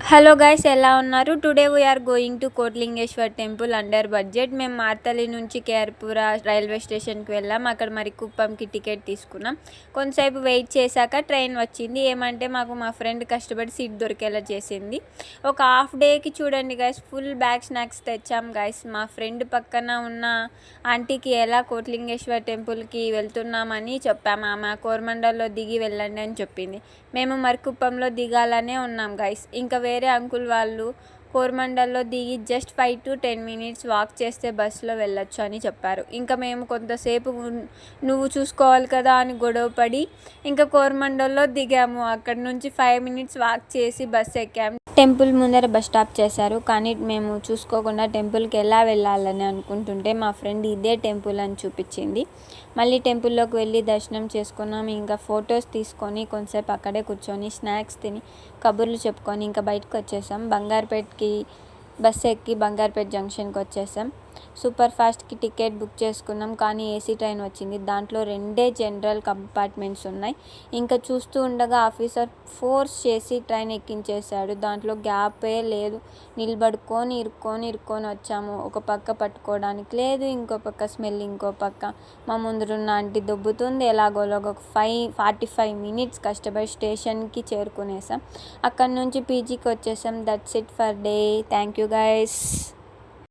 Hello guys, ఎలా ఉన్నారు? Today we are going to Kotilingeshwar temple under budget. మేము మార్తలి నుంచి కేఆర్పుర రైల్వే స్టేషన్కి వెళ్ళాం. అక్కడ మరి కుప్పంకి టికెట్ తీసుకున్నాం. కొంతసేపు వెయిట్ చేశాక ట్రైన్ వచ్చింది. ఏమంటే మాకు మా ఫ్రెండ్ కష్టపడి సీట్ దొరికేలా చేసింది. ఒక హాఫ్ డేకి చూడండి గైస్, ఫుల్ బ్యాగ్ స్నాక్స్ తెచ్చాం గైస్. మా ఫ్రెండ్ పక్కన ఉన్న ఆంటీకి ఎలా కోట్లింగేశ్వర్ టెంపుల్కి వెళ్తున్నామని చెప్పాము. ఆమె కోరమండల్లో దిగి వెళ్ళండి అని చెప్పింది. మేము మరి కుప్పంలో దిగాలనే ఉన్నాం గైస్. ఇంకా వేరే అంకుల్ వాళ్ళు కోరమండల్లో దిగి జస్ట్ 5 to 10 minutes వాక్ చేస్తే బస్సులో వెళ్ళొచ్చు అని చెప్పారు. ఇంకా మేము కొంతసేపు నువ్వు చూసుకోవాలి కదా అని గొడవపడి ఇంకా కోరమండల్లో దిగాము. అక్కడ నుంచి 5 minutes వాక్ చేసి బస్సు ఎక్కాము. టెంపుల్ ముందర బస్ స్టాప్ చేశారు. కానీ మేము చూసుకోకుండా టెంపుల్కి ఎలా వెళ్ళాలని అనుకుంటుంటే మా ఫ్రెండ్ ఇదే టెంపుల్ అని చూపించింది. మళ్ళీ టెంపుల్లోకి వెళ్ళి దర్శనం చేసుకున్నాం. ఇంకా ఫొటోస్ తీసుకొని కొంతసేపు అక్కడే కూర్చొని స్నాక్స్ తిని కబుర్లు చెప్పుకొని ఇంకా బయటకు వచ్చేసాం. బంగారుపేటకి బస్సు ఎక్కి బంగారుపేట జంక్షన్కి వచ్చేసాం. సూపర్ ఫాస్ట్కి టికెట్ బుక్ చేసుకున్నాం. కానీ ఏసీ ట్రైన్ వచ్చింది. దాంట్లో 2 జనరల్ కంపార్ట్మెంట్స్ ఉన్నాయి. ఇంకా చూస్తూ ఉండగా ఆఫీసర్ ఫోర్స్ చేసి ట్రైన్ ఎక్కించేశాడు. దాంట్లో గ్యాపే లేదు. నిలబడుకొని ఇరుక్కొని వచ్చాము. ఒక పక్క పట్టుకోవడానికి లేదు, ఇంకో పక్క స్మెల్, ఇంకో పక్క మా ముందున్న ఆంటీ దొబ్బుతుంది. ఎలాగోలాగ 45 minutes కష్టపడి స్టేషన్కి చేరుకునేసాం. అక్కడ నుంచి పీజీకి వచ్చేసాం. That's it for day. Thank you guys.